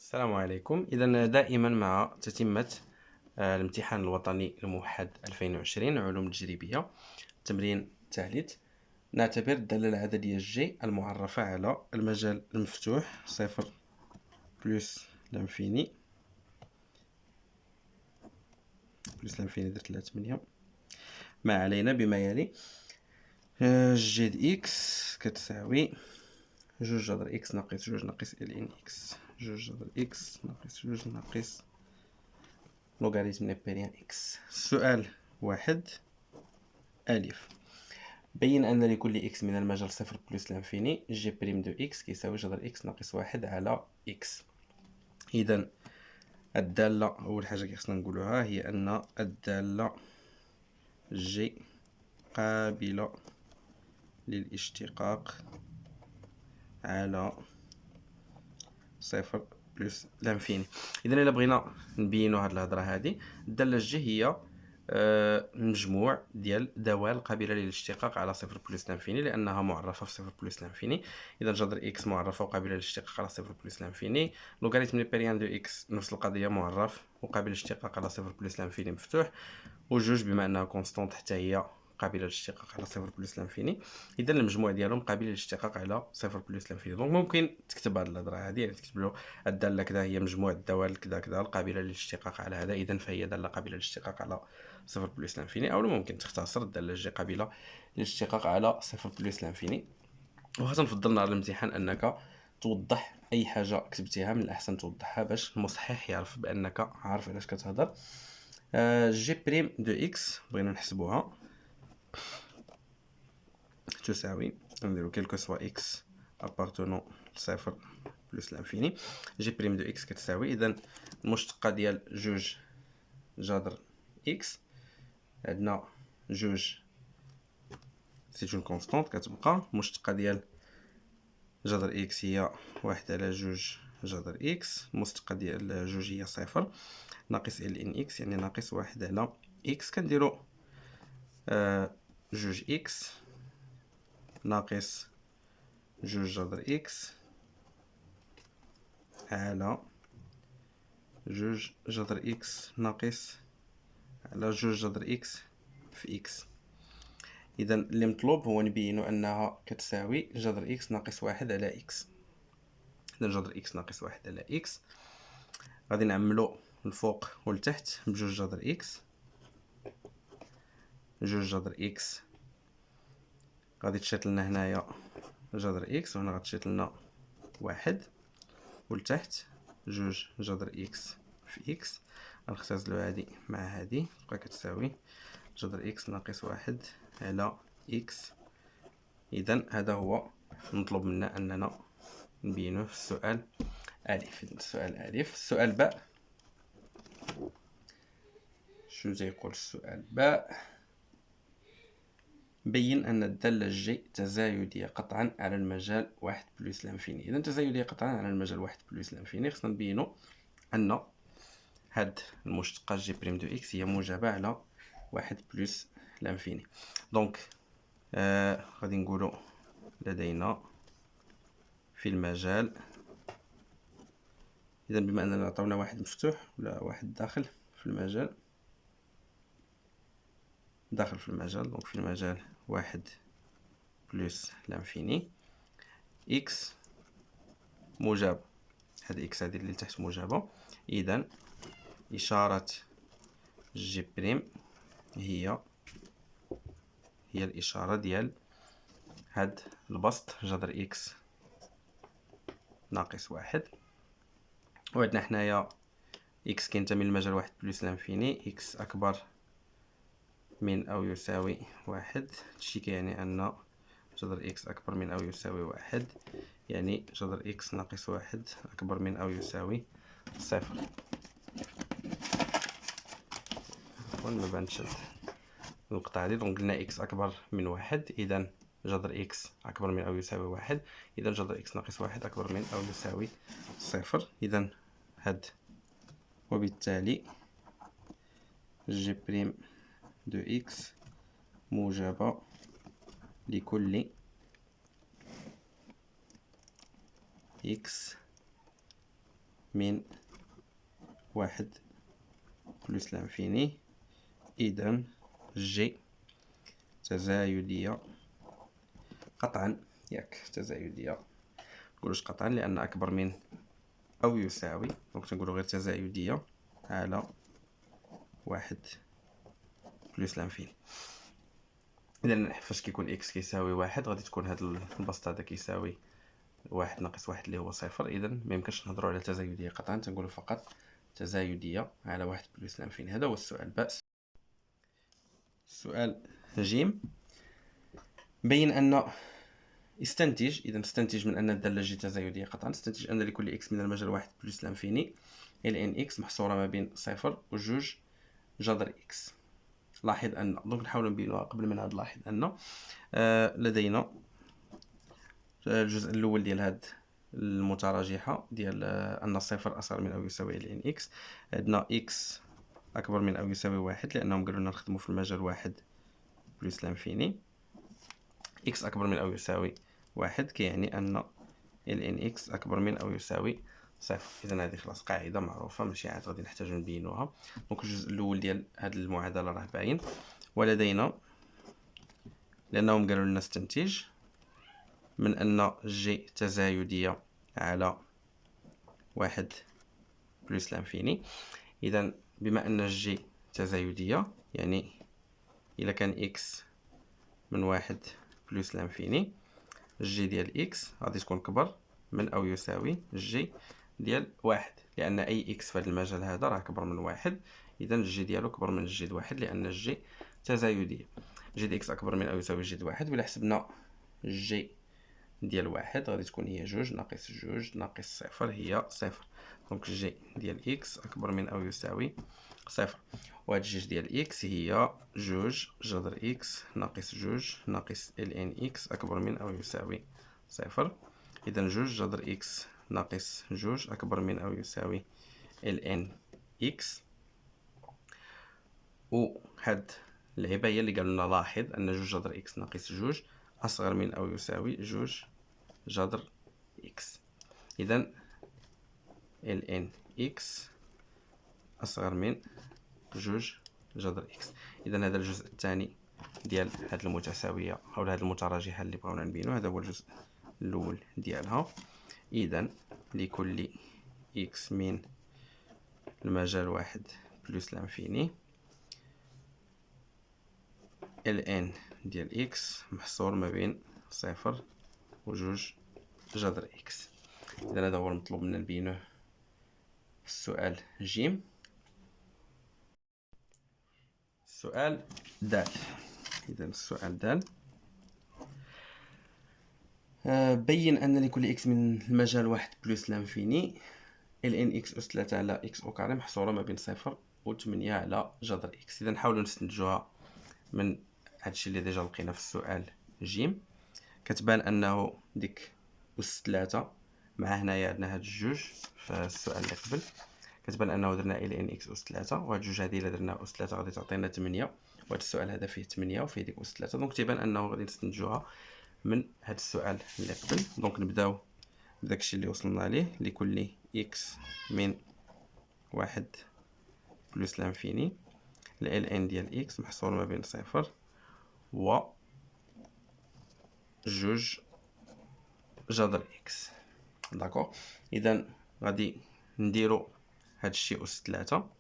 السلام عليكم. إذا دائما مع تتمة الامتحان الوطني الموحد 2020 علوم تجريبية. التمرين الثالث، نعتبر الدالة العددية جي المعرفة على المجال المفتوح صفر بلس لانفيني درت لها 8 ما علينا بما يلي. جي د إكس كتساوي جوج جذر إكس ناقص جوج ناقص ال إن إكس، جوج جذر إكس ناقص جوج ناقص لوغاريتم نيبيريان إكس. السؤال واحد ألف، بين أن لكل إكس من المجال صفر بلس لانفيني جي بريم دو إكس كيساوي جذر إكس ناقص واحد على إكس. إذا الدالة أول حاجة كيخصنا نقولوها هي أن الدالة جي قابلة للاشتقاق على صفر بلس لانفيني. إذا إلا بغينا نبينو هاد الهضرة هادي، الدالة جي هي مجموع ديال دوال قابلة للاشتقاق على صفر بلس لانفيني لأنها معرفة في صفر بلس لانفيني. إذا جذر إكس معرفة وقابلة للاشتقاق على صفر بلس لانفيني، لوغاريتم نيبيريان دو إكس نفس القضية، معرف وقابل للاشتقاق على صفر بلس لانفيني مفتوح، وجوج بما أنها كونستونت حتى هي قابلة للاشتقاق على صفر بلس لانفيني. إذا المجموع ديالهم قابل للاشتقاق على صفر بلس لانفيني. دونك ممكن تكتب هاد الهضرة هادي، يعني تكتب له الدالة كذا هي مجموع الدوال كذا كذا القابلة للاشتقاق على هذا، إذا فهي دالة قابلة للاشتقاق على صفر بلس لانفيني. أو ممكن تختصر الدالة جي قابلة للاشتقاق على صفر بلس لانفيني. وغتنفضل نهار الامتحان أنك توضح أي حاجة كتبتيها، من الأحسن توضحها باش المصحح يعرف بأنك عارف علاش كتهضر. جي بريم دو إكس بغينا نحسبوها تساوي، نديرو كيلكو سوا إكس أبارتونون لصفر بلس لانفيني. جي بريم دو إكس كتساوي، إذا المشتقة ديال جوج جذر إكس، عندنا جوج سي اون كونستونت كتبقى، المشتقة ديال جذر إكس هي واحد على جوج جذر إكس، المشتقة ديال جوج هي صفر، ناقص ال إن إكس يعني ناقص واحد على إكس. كنديرو جوج إكس ناقص جوج جذر إكس على جوج جذر إكس ناقص على جوج جذر إكس في إكس. إذا اللي مطلوب هو نبينو أنها كتساوي جذر إكس ناقص واحد على إكس. إذا جذر إكس ناقص واحد على إكس غادي نعملو الفوق والتحت بجوج جذر إكس، جوج جذر إكس غادي تشات لنا هنايا جذر إكس، وهنا غتشات لنا واحد، والتحت جوج جذر إكس في إكس. غنختزلو هادي مع هادي تبقى كتساوي جذر إكس ناقص واحد على إكس. إذا هذا هو المطلوب منا أننا نبينوه في السؤال ألف. السؤال ألف. السؤال باء، شنو تيقول السؤال باء؟ بين أن الدالة جي تزايدية قطعا على المجال واحد بلس لانفيني. إذا تزايدية قطعا على المجال واحد بلس لانفيني، خصنا نبينو أن هاد المشتقة جي بريم دو إكس هي موجبة على واحد بلس لانفيني. دونك غادي نقولو لدينا في المجال، إذا بما أننا عطاونا واحد مفتوح ولا واحد داخل في المجال، داخل في المجال، دونك في المجال واحد بلس لانفيني إكس موجب، هاد إكس هادي اللي تحت موجبة. إذا إشارة جي بريم هي الإشارة ديال هاد البسط جذر إكس ناقص واحد، وعندنا حنايا إكس كينتمي للمجال واحد بلس لانفيني، إكس أكبر من أو يساوي واحد. هادشي كيعني أن جذر إكس أكبر من أو يساوي واحد، يعني جذر إكس ناقص واحد أكبر من أو يساوي صفر. ما بانتش النقطة هادي. دونك قلنا إكس أكبر من واحد، إذا جذر إكس أكبر من أو يساوي واحد، إذا جذر إكس ناقص واحد أكبر من أو يساوي صفر. إذا هاد، وبالتالي جي بريم دو إكس موجبة لكل إكس من واحد بلس لانفيني. إذا جي تزايدية قطعا، ياك تزايدية، منقولوش قطعا لأن أكبر من أو يساوي، دونك تنقولو غير تزايدية على واحد بلس لانفيني. إذا فاش كيكون إكس كيساوي واحد غادي تكون هاد البسط هذا كيساوي واحد ناقص واحد اللي هو صفر. إذا ميمكنش نهضرو على تزايدية قطعا، تنقولو فقط تزايدية على واحد بلس لانفيني. هذا هو السؤال باء. السؤال جيم، بين أن استنتج، إذا استنتج من أن الدالة جي تزايدية قطعا، استنتج أن لكل إكس من المجال واحد بلس لانفيني ال ان إكس محصورة ما بين صفر وجوج جذر إكس. لاحظ أن، دونك نحاول نبينوها قبل من هذا. لاحظ أن لدينا الجزء الأول ديال هاد المتراجحة ديال أن صفر أصغر من أو يساوي ال ان إكس. عندنا إكس أكبر من أو يساوي واحد لأنهم قالوا لنا نخدمو في المجال واحد بلس لانفيني. إكس أكبر من أو يساوي واحد كيعني أن ال ان إكس أكبر من أو يساوي صفر. إذا هذه خلاص قاعدة معروفة، ماشي عاد غادي نحتاجو نبينوها. دونك الجزء الأول ديال هاد المعادلة راه باين. ولدينا، لأنهم قالوا لنا استنتج من أن جي تزايدية على واحد بلس لانفيني. إذا بما أن جي تزايدية يعني إلا كان إكس من واحد بلس لانفيني، جي ديال إكس غادي تكون كبر من أو يساوي جي ديال واحد، لأن أي إكس في هذا المجال هذا راه كبر من واحد. إذا الجي ديالو كبر من الجي د واحد لأن الجي تزايدية. جي د إكس أكبر من أو يساوي جي د واحد، وإلا حسبنا جي ديال واحد غادي تكون هي جوج ناقص جوج ناقص صفر هي صفر. دونك جي ديال إكس أكبر من أو يساوي صفر، وهاد الجوج ديال إكس هي جوج جذر إكس ناقص جوج ناقص ال ان إكس أكبر من أو يساوي صفر. إذا جوج جذر إكس ناقص جوج أكبر من أو يساوي ال ان إكس. وهاد اللعبة هي اللي قالوا لنا لاحظ أن جوج جذر إكس ناقص جوج أصغر من أو يساوي جوج جذر إكس. إذا ال ان إكس أصغر من جوج جذر إكس. إذا هذا الجزء الثاني ديال هاد المتساوية أو هاد المتراجحة اللي بغاونا نبينو، هذا هو الجزء الأول ديالها. إذا لكل إكس من المجال واحد بلس لانفيني ال ان ديال إكس محصور ما بين صفر وجوج جذر إكس. إذا هذا هو المطلوب منا نبينوه في السؤال جيم. السؤال د. إذا السؤال د، بين أن لكل إكس من المجال واحد بلس لانفيني ال ان إكس أس 3 على إكس أو كاري محصورة ما بين صفر و 8 على جذر إكس. إذا نحاولو نستنتجوها من هادشي اللي ديجا لقينا في السؤال جيم. كتبان أنه ديك أس 3 مع هنايا عندنا هاد الجوج في السؤال اللي قبل، كتبان أنه درنا ال ان إكس أس 3 وهاد الجوج هادي إلا درنا أس 3 غادي تعطينا 8، وهاد السؤال هذا فيه 8 وفيه ديك أس 3. دونك تيبان أنه غادي نستنتجوها من هاد السؤال اللي قبل. دونك نبداو بداكشي اللي وصلنا ليه. لكل إكس من واحد بلس لانفيني ال ان ديال إكس محصور ما بين صفر و جوج جذر إكس. داكوغ. إذا غادي نديرو هادشي أس 3.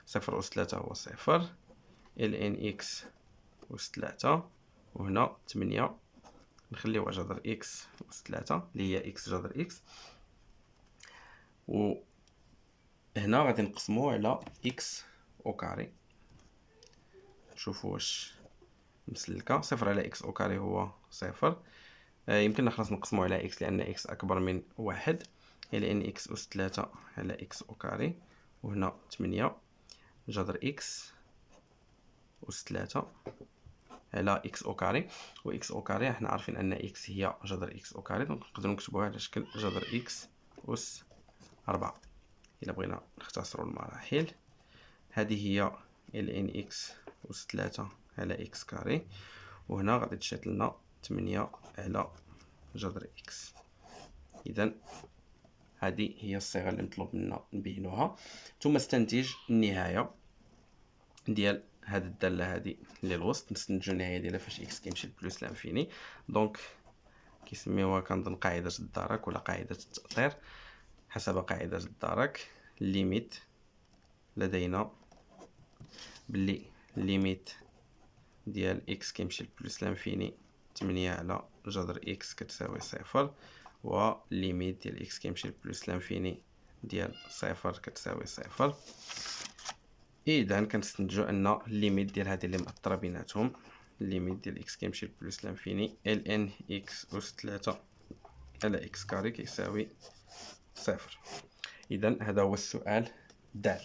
صفر أس 3 هو صفر، ال ان إكس أس 3 وهنا 8 نخليوها جذر إكس أس 3 اللي هي إكس جذر إكس، و هنا غادي نقسموه على إكس أو كاري. نشوفو واش مسلكة. صفر على إكس أو كاري هو صفر. يمكننا خلاص نقسمو على إكس لأن إكس أكبر من واحد. لأن إكس أس 3 على إكس أو كاري، وهنا 8 جذر إكس أس 3 على إكس أو كاري. و إكس أو كاري حنا عارفين أن إكس هي جذر إكس أو كاري، دونك نقدرو نكتبوها على شكل جذر إكس أس 4. إلا بغينا نختصرو المراحل، هذه هي ال ان إكس أس 3 على إكس كاري، وهنا غادي تشات لنا 8 على جذر إكس. إذا هذه هي الصيغه اللي مطلوب منا نبينوها. ثم استنتج النهايه ديال هاد الداله هذه اللي الوسط، نستنتجو النهايه ديالها فاش اكس كيمشي لبلوس لانفيني. دونك كيسميوها كنظن قاعده الدرك ولا قاعده التاطير. حسب قاعده الدرك ليميت لدينا باللي ليميت ديال اكس كيمشي لبلوس لانفيني 8 على جذر اكس كتساوي صفر، و ليميت ديال اكس كيمشي لبلوس لانفيني ديال صفر كتساوي صفر. اذا كنستنتجو ان الليميت ديال هذه اللي مأثره بيناتهم، الليميت ديال اكس كيمشي لبلوس لانفيني ال ان اكس اس 3 على اكس كاري كيساوي صفر. اذا هذا هو السؤال د.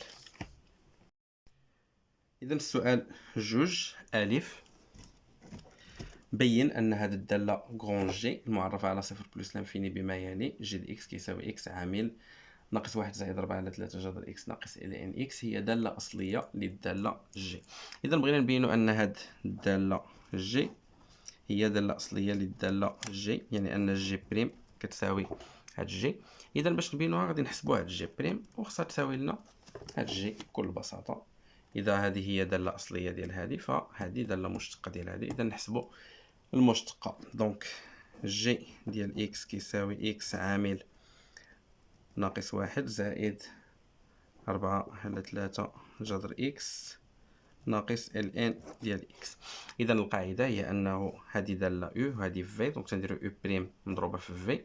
اذا السؤال جوج الف، بين ان هذه الداله غران جي المعرفه على صفر بلس لانفيني بما يلي جي د اكس كيساوي اكس عامل ناقص 1 زائد 4 على 3 جذر اكس ناقص ال ان اكس هي داله اصليه للداله جي. اذا بغينا نبينوا ان هذه الداله جي هي داله اصليه للداله جي، يعني ان جي بريم كتساوي هاد جي. اذا باش نبينوها غادي نحسبوا هاد جي بريم وخصها تساوي لنا هاد جي بكل بساطه. اذا هذه هي داله اصليه ديال هذه فهذه داله مشتقه ديال هذه، اذا نحسبوا المشتقه. دونك جي ديال اكس كيساوي اكس عامل ناقص 1 زائد 4 على 3 جذر اكس ناقص ال ان ديال اكس. اذا القاعده هي انه هذه داله او وهذه في، دونك تنديرو او بريم مضروبه في في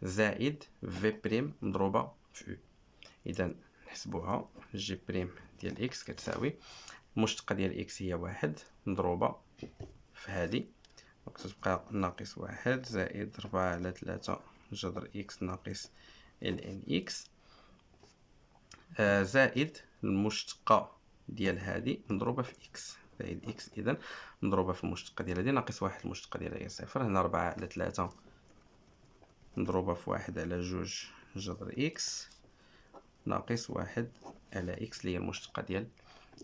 زائد في بريم مضروبه في او. اذا نحسبوها جي بريم ديال اكس كتساوي المشتقه ديال اكس هي 1 مضروبه في هذه، دونك تتبقى ناقص 1 زائد 4 على 3 جذر اكس ناقص ال ان اكس زائد المشتقه ديال هذه مضروبه في اكس زائد اكس، اذا مضروبه في المشتقه ديال هذه ناقص 1 المشتقه ديالها هي صفر. هنا 4 على 3 مضروبه في 1 على 2 جذر اكس ناقص 1 على اكس اللي هي المشتقه ديال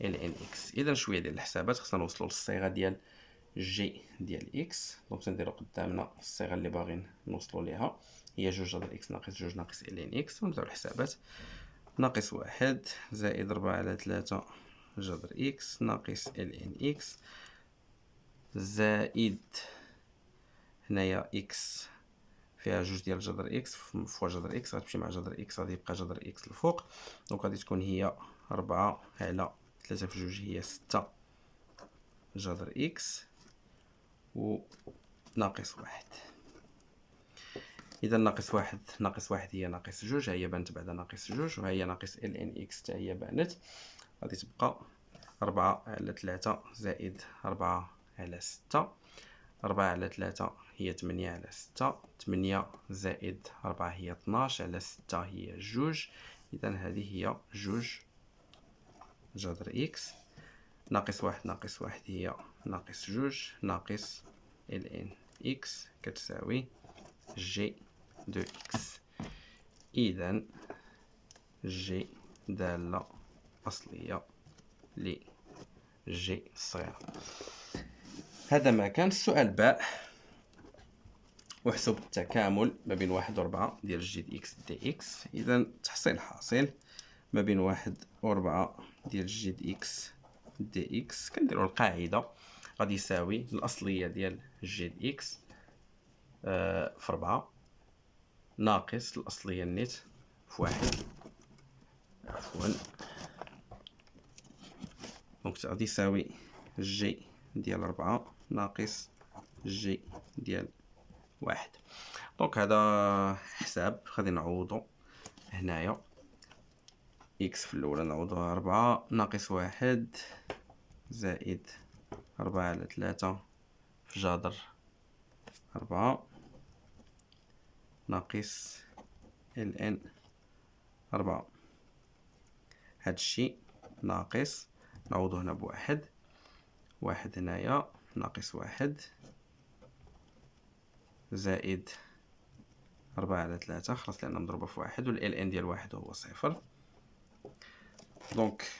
ال ان اكس. اذا شويه ديال الحسابات خصنا نوصلوا للصيغه ديال جي ديال اكس. دونك تنديرو قدامنا الصيغه اللي باغيين نوصلوا ليها هي 2 جذر اكس ناقص 2 ناقص ال ان اكس، ونبداو الحسابات. ناقص 1 زائد 4 على 3 جذر اكس ناقص ال ان اكس زائد هنايا اكس فيها 2 ديال جذر اكس فوا جذر اكس غتمشي مع جذر اكس غادي يبقى جذر اكس الفوق، دونك غادي تكون هي 4 على 3 في 2 هي 6 جذر اكس و ناقص 1. اذا ناقص 1 ناقص 1 هي ناقص 2، ها هي بانت بعد ناقص 2، وها هي ناقص ال ان اكس حتى هي بانت. غادي تبقى 4 على 3 زائد 4 على 6، 4 على 3 هي 8 على 6، 8 زائد 4 هي 12 على 6 هي 2. اذا هذه هي 2 جذر اكس ناقص 1 ناقص 1 هي ناقص 2 ناقص ال ان اكس كتساوي جي دو اكس. اذا جي دالة اصلية ل جي الصغيرة. هذا ما كان. السؤال باء، احسب التكامل ما بين 1 و 4 ديال جي دي اكس دي اكس. اذا تحصيل حاصل ما بين 1 و 4 ديال جي دي اكس دي اكس، كنديروا القاعده غادي يساوي الاصليه ديال جي دي اكس في 4 ناقص الاصليه النيت في 1 عفوا، دونك غادي يساوي جي ديال 4 ناقص جي ديال 1. دونك هذا حساب غادي نعوضو هنايا اكس في الاولى نعوضوها 4 ناقص 1 زائد 4 على 3 في جذر 4 ناقص ال ان 4. هاد الشيء ناقص نعوضو هنا بواحد، واحد هنايا ناقص 1 زائد 4 على 3 خلاص لأنها مضروبة في 1 وال ان ديال 1 هو 0. دونك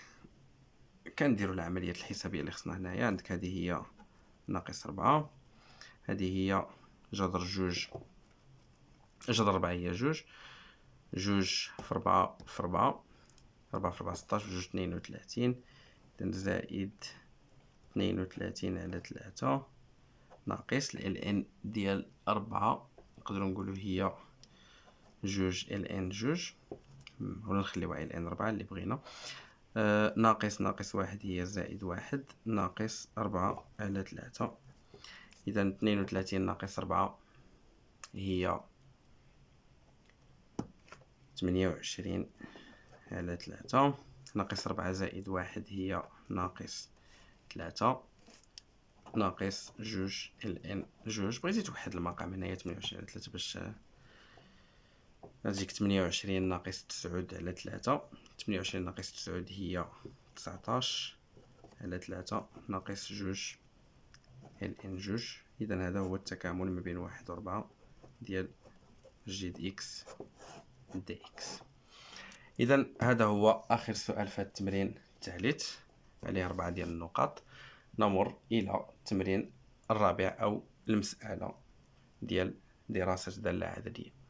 كنديرو العملية الحسابية اللي خصنا هنايا. عندك هذه هي ناقص 4، هذه هي جذر 2 جذر 4 هي 2 جوج في ربعة في ربعة، ربعة في ربعة 16 بجوج 32، إذن زائد 32 على 3 ناقص ال ان ديال 4 نقدروا نقولوا هي جوج ال ان جوج، ولا نخليوها ال ان 4 اللي بغينا، ناقص ناقص واحد هي زائد واحد، ناقص 4 على 3. إذا 32 ناقص 4 هي 28 على 3، ناقص 4 زائد واحد هي ناقص 3، ناقص جوج ال ان جوج. بغيتي توحد المقام هنايا 28 على 3 باش غتجيك 28 ناقص 9 على 3، 28 ناقص 9 هي 19 على 3 ناقص جوج ال ان جوج. إذا هذا هو التكامل ما بين 1 و 4 ديال جد إكس دي إكس. إذا هذا هو آخر سؤال في هذا التمرين الثالث، عليه 4 ديال النقاط. نمر إلى التمرين الرابع أو المسألة ديال دراسة دالة عددية.